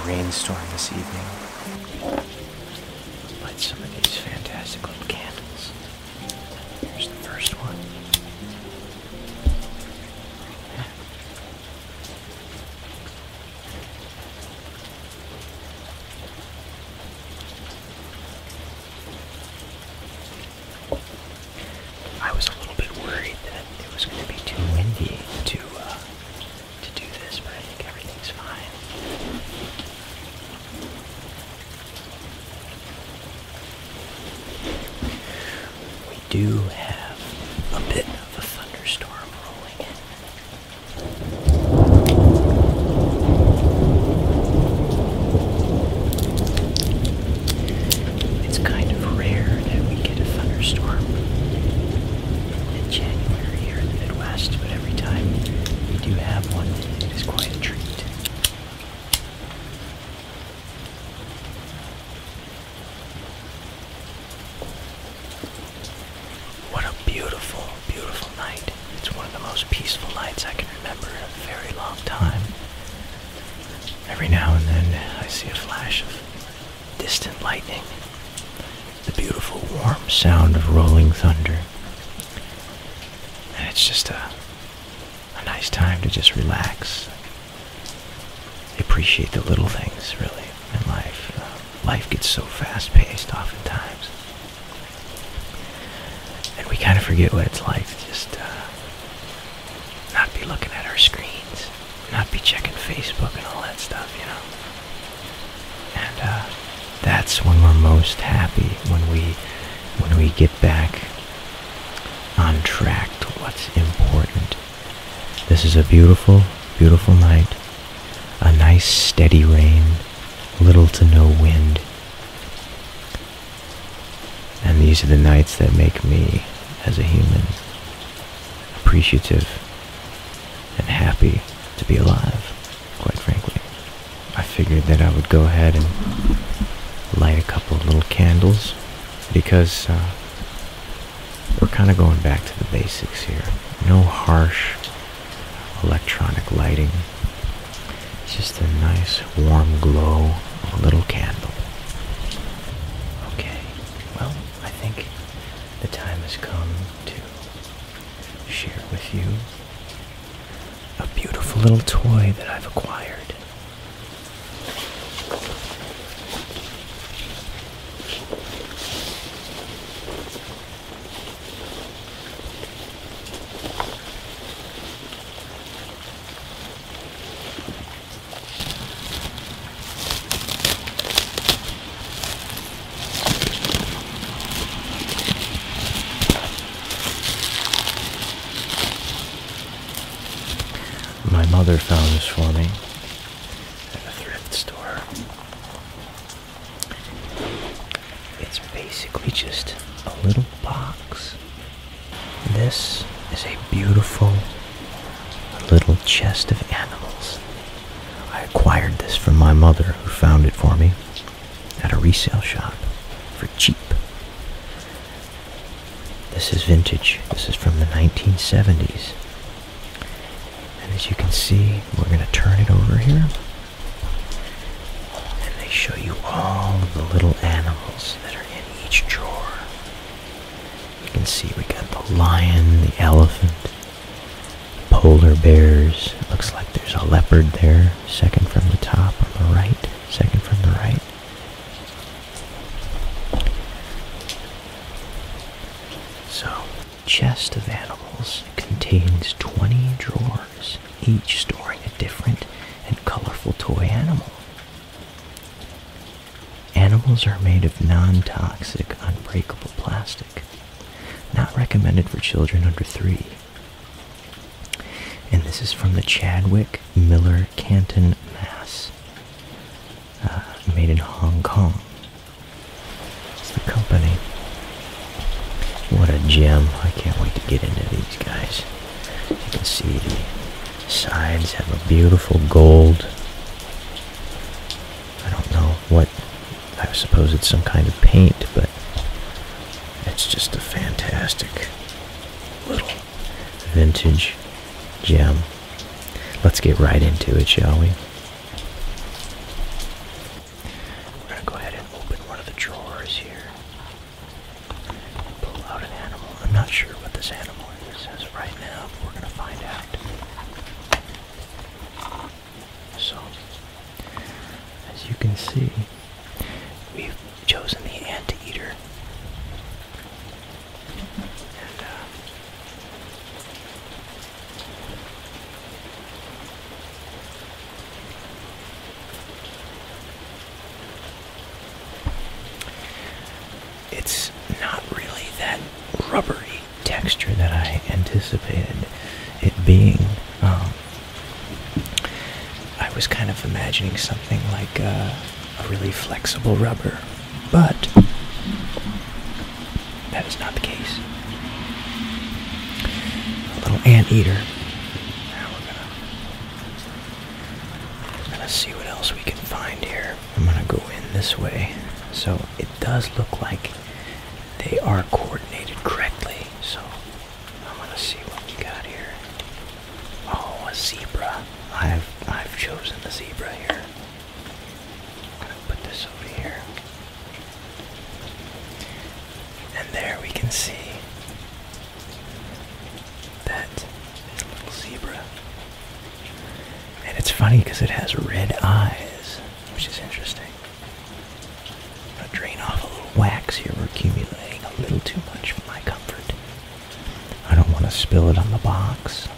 rainstorm this evening. Light some of these fantastic little candles. Here's the first one. I was a little bit worried that it was going to be too windy to do this, but I think everything's fine. We do have a bit of a thunderstorm rolling in. It's kind of rare that we get a thunderstorm in January here in the Midwest, but every time we do have one, it is quite a treat. What a beautiful, beautiful night. It's one of the most peaceful nights I can remember in a very long time. Every now and then I see a flash of distant lightning, the beautiful warm sound of rolling thunder. And it's just a nice time to just relax. Appreciate the little things, really, in life. Life gets so fast-paced oftentimes. And we kind of forget what it's like to just not be looking at our screens, not be checking Facebook and all that stuff, you know. And that's when we're most happy, when we get back on track to what's important. This is a beautiful, beautiful night. A nice steady rain, little to no wind. And these are the nights that make me, as a human, appreciative and happy to be alive, quite frankly. I figured that I would go ahead and light a couple of little candles, because we're kind of going back to the basics here. No harsh electronic lighting. It's just a nice warm glow of a little candle. Okay, well, I think the time has come to share with you a beautiful little toy that I've acquired. My mother found this for me at a thrift store. It's basically just a little box. This is a beautiful little chest of animals. I acquired this from my mother, who found it for me at a resale shop for cheap. This is vintage. This is from the 1970s. As you can see, we're going to turn it over here, and they show you all of the little animals that are in each drawer. You can see we got the lion, the elephant, polar bears. It looks like there's a leopard there, second from the top on the right, second from the right. So, chest of animals contains 20 drawers, each storing a different and colorful toy animal. Animals are made of non-toxic, unbreakable plastic, not recommended for children under 3. And this is from the Chadwick Miller Canton, Mass. Made in Hong Kong. It's the company. What a gem. I can't wait to get into these guys. You can see the sides have a beautiful gold. I don't know what, I suppose it's some kind of paint, but it's just a fantastic little vintage gem. Let's get right into it, shall we? not sure what this animal is as of right now, but we're gonna find out. So, as you can see, we've chosen the anteater. And, it's not really that rubbery texture that I anticipated it being. I was kind of imagining something like a really flexible rubber, but that is not the case. A little anteater. Now we're gonna see what else we can find here. I'm gonna go in this way. So it does look like they are coordinated correctly. So I'm gonna see what we got here. Oh, a zebra. I've chosen the zebra here. I'm gonna put this over here. And there we can see that is a little zebra. And it's funny because it has red eyes, which is interesting. I'm gonna drain off a little wax here. We're accumulating a little too much for my comfort. I don't want to spill it on the box.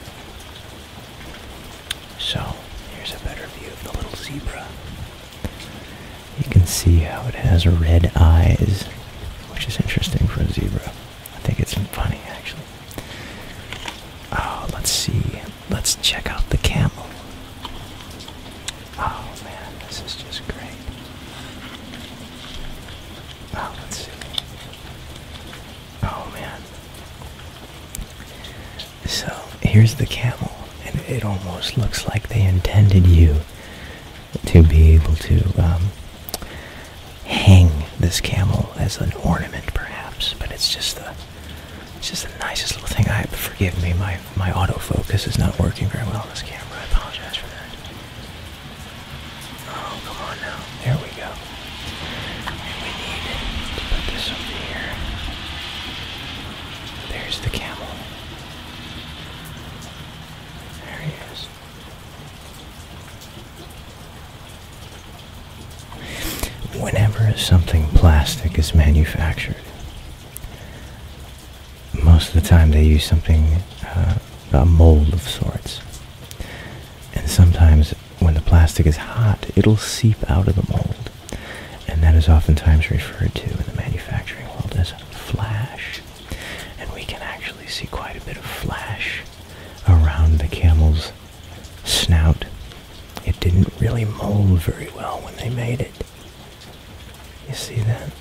So, here's a better view of the little zebra. You can see how it has red eyes, which is interesting for a zebra. I think it's funny, actually. Oh, let's see. Let's check out the camel. Oh, man, this is just great. Oh, let's see. Oh, man. So, here's the camel. And it almost looks like they intended you to be able to hang this camel as an ornament, perhaps. But it's just the nicest little thing. Forgive me, my autofocus is not working very well on this camera. I apologize for that. Oh, come on now. There we go. And we need to put this over here. There's the camel. There he is. Whenever something plastic is manufactured, most of the time they use something, a mold of sorts. And sometimes when the plastic is hot, it'll seep out of the mold. And that is oftentimes referred to in the manufacturing world as flash. And we can actually see quite a bit of flash around the camel's snout. It didn't really mold very well when they made it. You see that?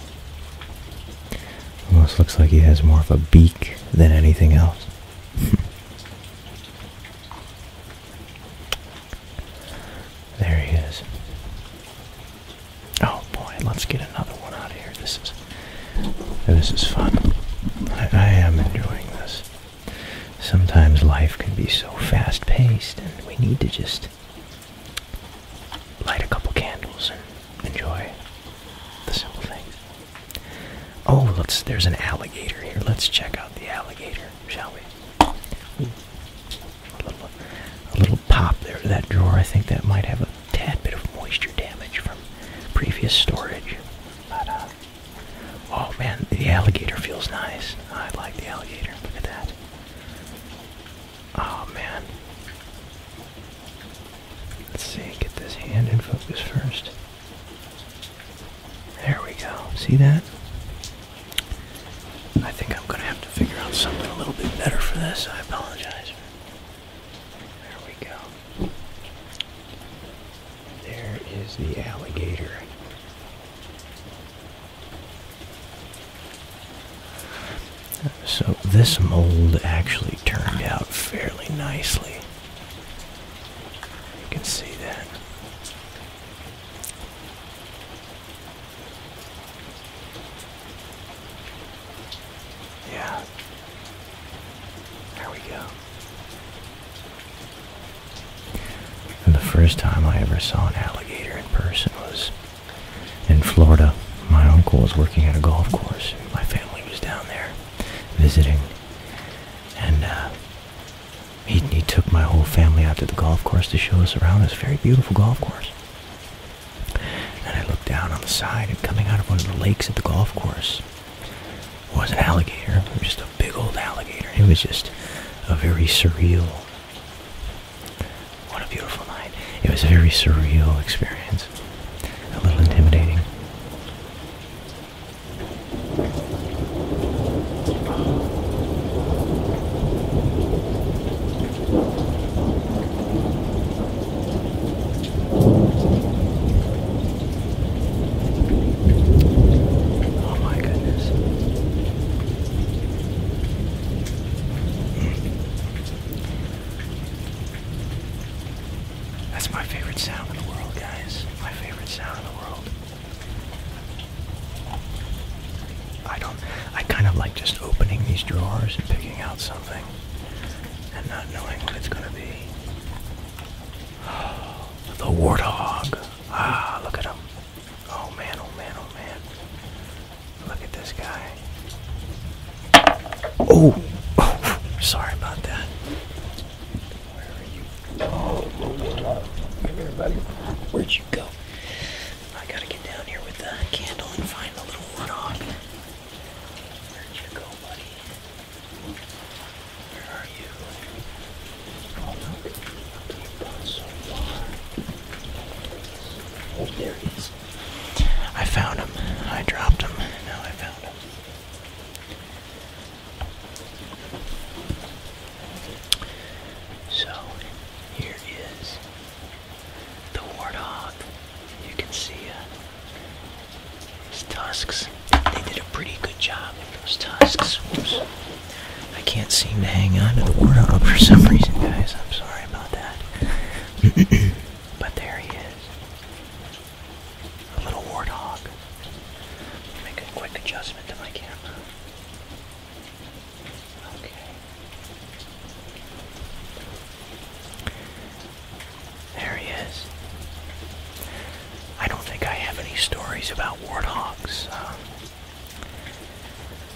Almost looks like he has more of a beak than anything else. There he is. Oh boy, let's get another one out of here. This is fun. I am enjoying this. Sometimes life can be so fast-paced, and we need to just light a couple candles and enjoy the simple things. Oh, there's an alligator here. Let's check out the alligator, shall we? Ooh. A little pop there to that drawer. I think that might have a tad bit of moisture damage from previous storage. But, oh man, the alligator feels nice. I like the alligator. Look at that. Oh man. Let's see, get this hand in focus first. There we go. See that? I think I'm gonna have to figure out something a little bit better for this. I apologize. There we go. There is the alligator. So this mold actually turned out fairly nicely. You can see that. Yeah. There we go. And the first time I ever saw an alligator in person was in Florida. My uncle was working at a golf course, and my family was down there visiting, my whole family out to the golf course to show us around this very beautiful golf course. And I looked down on the side, and coming out of one of the lakes at the golf course was an alligator. It was just a big old alligator. It was just a very surreal, what a beautiful night. It was a very surreal experience. A little intimidating. That's my favorite sound in the world, guys. My favorite sound in the world. I kind of like just opening these drawers and picking out something and not knowing what it's going to be. The warthog. Ah, look at him. Oh man, oh man, oh man. Look at this guy. Oh! Sorry about that. Where are you? Oh, come here, buddy. Where'd you go? I gotta get down here with the candle and find the little warthog. Where'd you go, buddy? Where are you? Oh, look. You've gone so far. Oh, there he is. I found him. I dropped him. Now I found him. So, here is the warthog. You can see his tusks. They did a pretty good job with those tusks. Whoops. I can't seem to hang on to the warthog for some reason, guys. I'm sorry about that. But there he is. A little warthog. Make a quick adjustment to my camera. Okay. There he is. I don't think I have any stories about warthogs.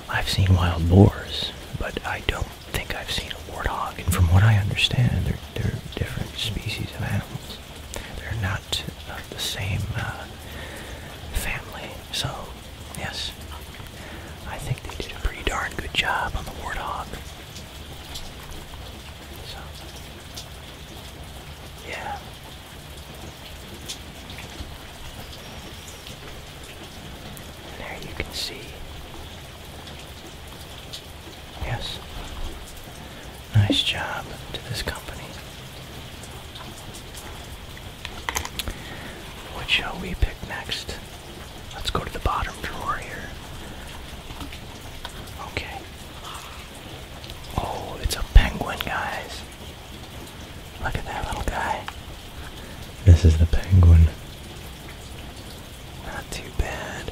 I've seen wild boars, but I don't think I've seen a warthog. And from what I understand, they're different species of animals. They're not the same family. So, yes, I think they did a pretty darn good job on the warthog. So, yeah. And there you can see. Yes. Nice job to this company. What shall we pick next? Let's go to the bottom drawer here. Okay. Oh, it's a penguin, guys. Look at that little guy. This is the penguin. Not too bad.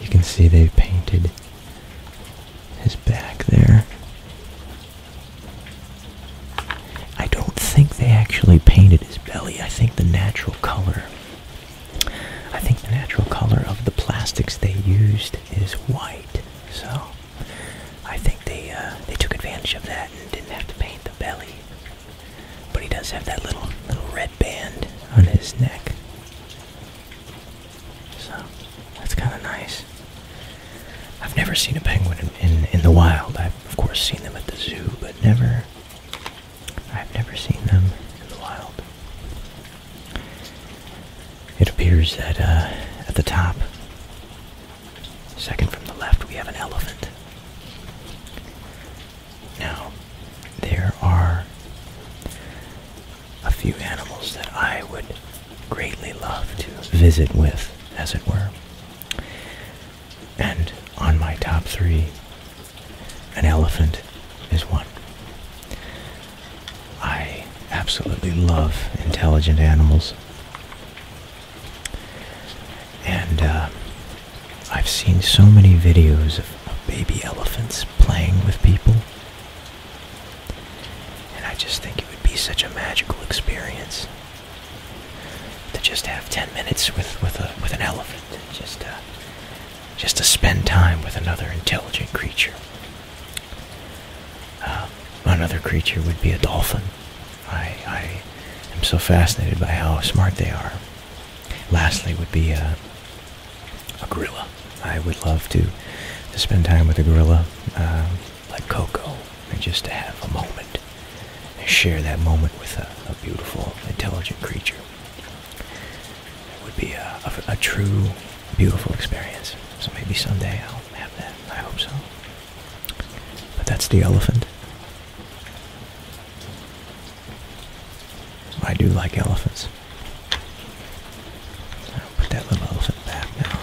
You can see they painted his back there. I don't think they actually painted his belly. I think the natural color of the plastics they used is white. So I think they took advantage of that and didn't have to paint the belly. But he does have that little red band on his neck. So that's kind of nice. I've never seen a penguin in the wild. I've of course seen them at the zoo, but I've never seen them in the wild. It appears that at the top, second from the left, we have an elephant. Now, there are a few animals that I would greatly love to visit with, as it were. And on my top 3, an elephant is one. I absolutely love intelligent animals. And I've seen so many videos of baby elephants playing with people. And I just think it would be such a magical experience to just have 10 minutes with an elephant. Just to spend time with another intelligent creature. Another creature would be a dolphin. I am so fascinated by how smart they are. Lastly would be a gorilla. I would love to spend time with a gorilla, like Coco, and just to have a moment, and share that moment with a beautiful, intelligent creature. It would be a true, beautiful experience. So maybe someday I'll have that. I hope so. But that's the elephant. I do like elephants. I'll put that little elephant back now.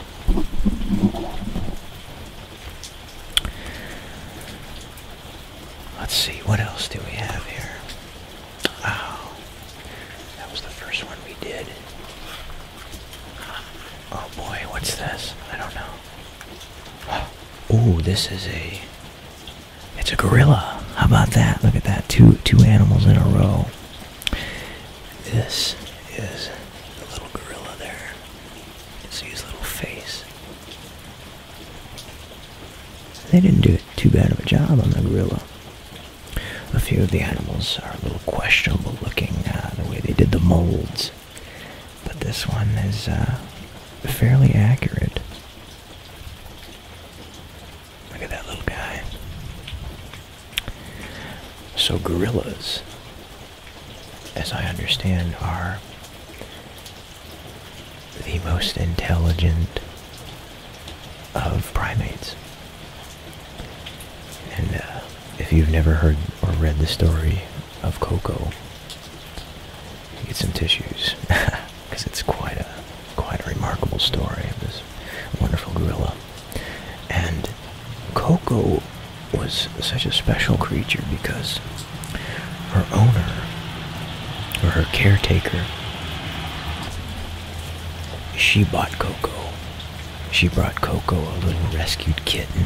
Let's see, what else do we have here? Oh, that was the first one we did. Oh boy, what's this? I don't know. Ooh, this is it's a gorilla. How about that? Look at that, two animals in a row. This is the little gorilla there. You can see his little face. They didn't do too bad of a job on the gorilla. A few of the animals are a little questionable looking, the way they did the molds. But this one is fairly accurate. Look at that little guy. So gorillas, as I understand, are the most intelligent of primates. And if you've never heard or read the story of Coco, get some tissues, because it's quite a remarkable story of this wonderful gorilla. And Coco was such a special creature because her owner, or her caretaker, she bought Coco. She brought Coco a little rescued kitten.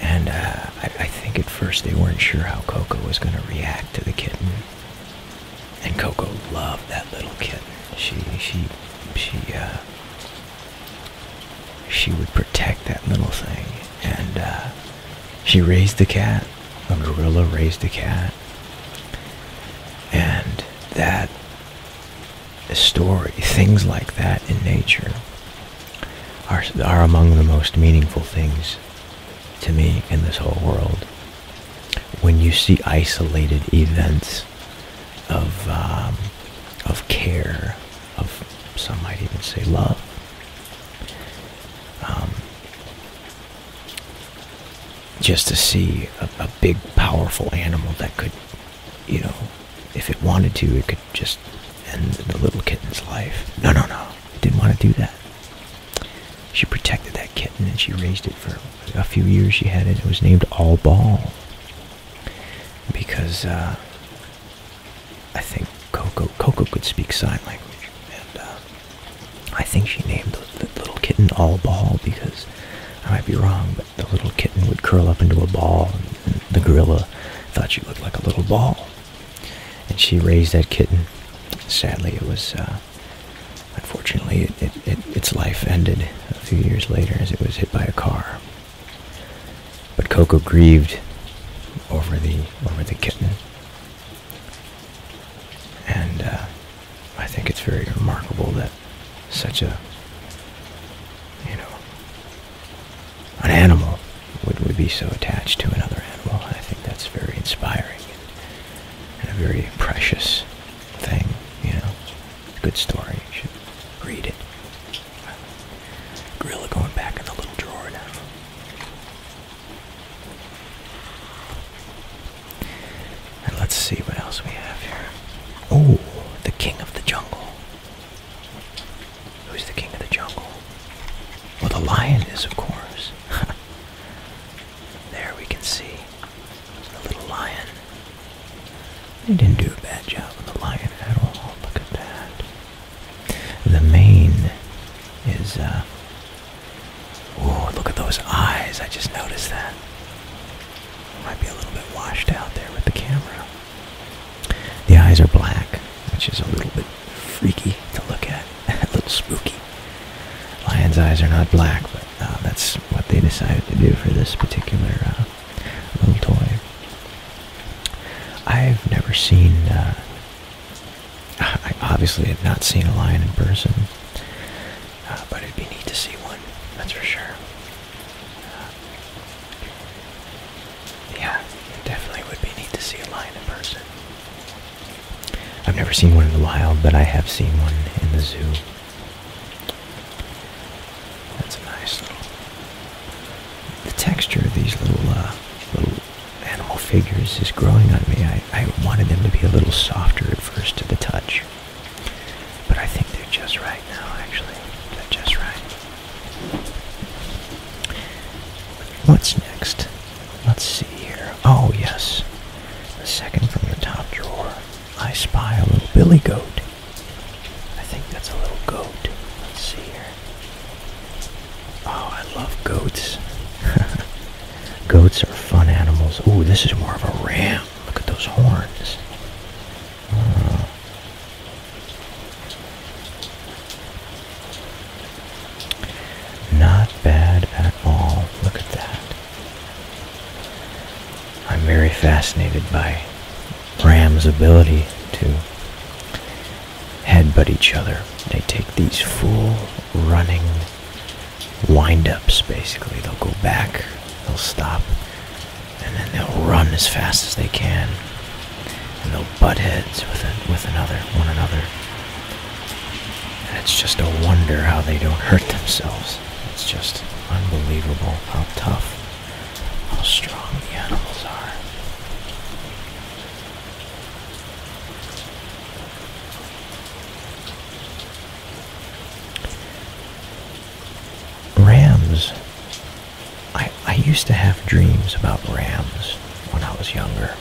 And I think at first they weren't sure how Coco was going to react to the kitten. And Coco loved that little kitten. She would protect that little thing. And she raised the cat. A gorilla raised a cat. And that story, things like that in nature, are among the most meaningful things to me in this whole world. When you see isolated events of care, of some might even say love, just to see a big, powerful animal that could, if it wanted to, it could just end the little kitten's life. No, it didn't want to do that. She protected that kitten and she raised it for a few years. She had it. It was named All Ball because I think Coco could speak sign language, and I think she named the little kitten All Ball because, I might be wrong, but the little kitten would curl up into a ball, and the gorilla thought she looked like a little ball. And she raised that kitten. Sadly, it was, unfortunately, its life ended a few years later as it was hit by a car. But Coco grieved over the kitten. And I think it's very remarkable that such an animal would be so attached to another animal. I think that's very inspiring and a very precious thing, It's a good story. You should read it. Gorilla going back in the little drawer now. And let's see what else we have here. Oh, the king of the jungle. Who's the king of the jungle? Well, the lion is, of course. There we can see the little lion. They didn't do a bad job on the lion at all. Look at that. The mane is, oh, look at those eyes. I just noticed that. Might be a little bit washed out there with the camera. The eyes are black, which is a little bit freaky to look at. A little spooky. Lion's eyes are not black, but that's what they decided to do for this particular little toy. never seen, I obviously have not seen a lion in person, but it'd be neat to see one, that's for sure. Yeah, it definitely would be neat to see a lion in person. I've never seen one in the wild, but I have seen one in the zoo. That's a nice little... The texture of these little animal figures is growing on me. I wanted them to be a little softer at first to the touch, but I think they're just right now, actually. They're just right. What's next? Let's see here. Oh, yes. The second from the top drawer. I spy a little billy goat. I think that's a little goat. Let's see here. Oh, I love goats. Goats are fun animals. Ooh, this is more of a ram. Look at those horns. Not bad at all. Look at that. I'm very fascinated by rams' ability to headbutt each other. They take these full running wind-ups, basically. They'll go back, they'll stop, and then they'll run as fast as they can, and they'll butt heads with one another. And it's just a wonder how they don't hurt themselves. It's just unbelievable how tough, how strong the animals are. Rams. I used to have dreams about rams when I was younger.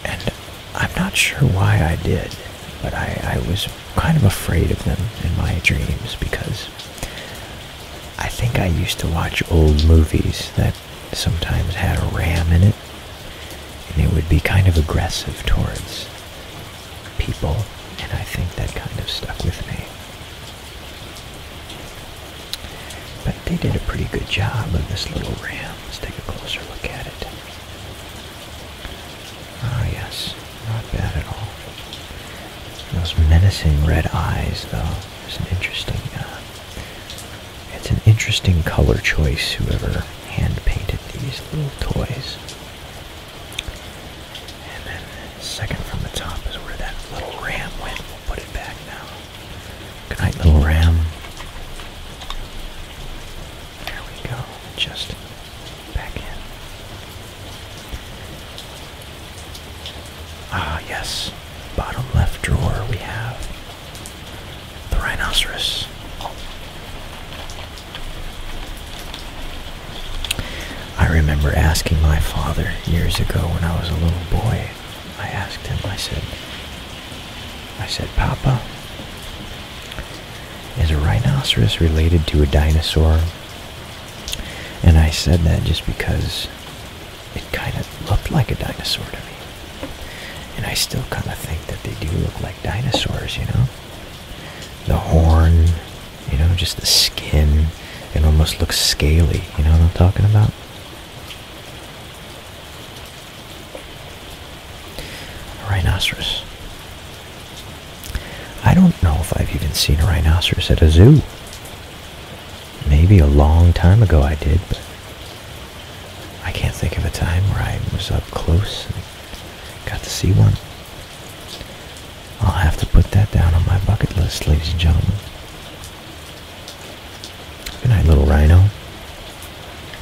And I'm not sure why I did, but I was kind of afraid of them in my dreams because I think I used to watch old movies that sometimes had a ram in it, and it would be kind of aggressive towards people, and I think that kind of stuck with me. But they did a pretty good job of this little ram. Let's take a closer look at it. Ah, yes, not bad at all. Those menacing red eyes, though, is an interesting, it's an interesting color choice, whoever hand-painted these little toys. And then, second from the top is where that little ram went. We'll put it back now. Good night, little ram. There we go. Just back in. Ah, yes. Bottom left drawer we have the rhinoceros. I remember asking my father years ago when I was a little boy. I asked him, I said, Papa, is a rhinoceros related to a dinosaur? And I said that just because it kind of looked like a dinosaur to me. And I still kind of think that they do look like dinosaurs, you know? The horn, you know, just the skin. It almost looks scaly, you know what I'm talking about? A rhinoceros. I don't know if I've even seen a rhinoceros at a zoo. Maybe a long time ago I did, but I can't think of a time where I was up close and got to see one. I'll have to put that down on my bucket list, ladies and gentlemen. Good night, little rhino.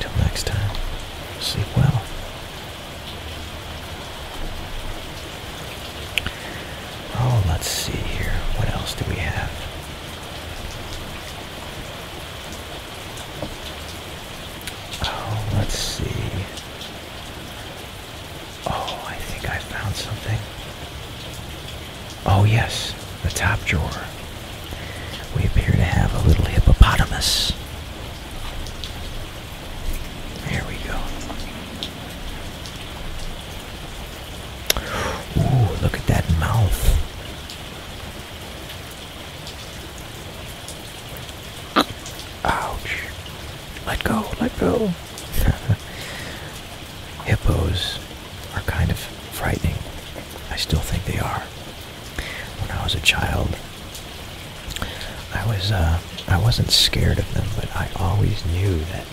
Till next time, sleep well. Oh, let's see here. What else do we have? Oh, let's see. Oh, I think I found something. Oh, yes, the top drawer. We appear to have a little hippopotamus. Here we go. Ooh, look at that mouth. Ouch. Let go, let go. Hippos are kind of frightening. I still think they are. When I was a child, I wasn't scared of them, but I always knew that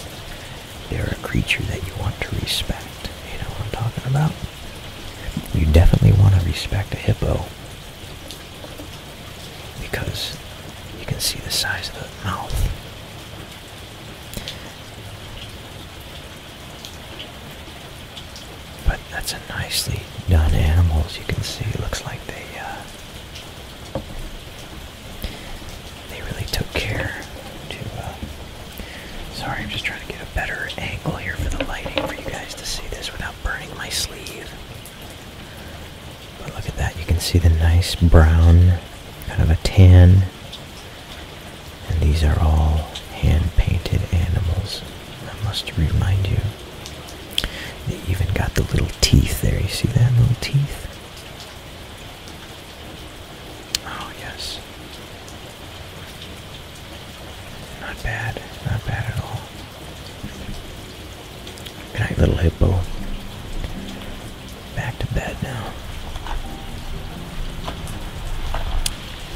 they're a creature that you want to respect. You know what I'm talking about? You definitely want to respect a hippo because you can see the size of the mouth. But that's a nicely done animal, as you can see. It looks like they really took care to, sorry, I'm just trying to get a better angle here for the lighting for you guys to see this without burning my sleeve. But look at that, you can see the nice brown, kind of a tan, and these are all hand-painted animals. I must remind you. They even got the little teeth there. You see that little teeth? Oh, yes. Not bad. Not bad at all. Good night, little hippo. Back to bed now.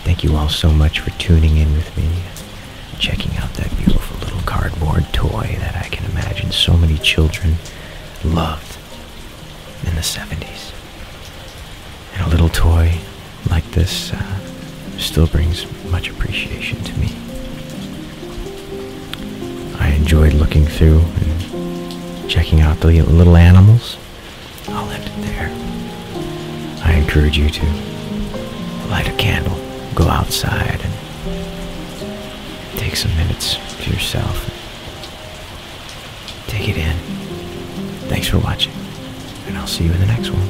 Thank you all so much for tuning in with me, checking out that beautiful little cardboard toy that I can imagine so many children loved in the 70s. And a little toy like this still brings much appreciation to me. I enjoyed looking through and checking out the little animals. I'll end it there. I encourage you to light a candle, go outside, and take some minutes to yourself. Take it in. Thanks for watching, and I'll see you in the next one.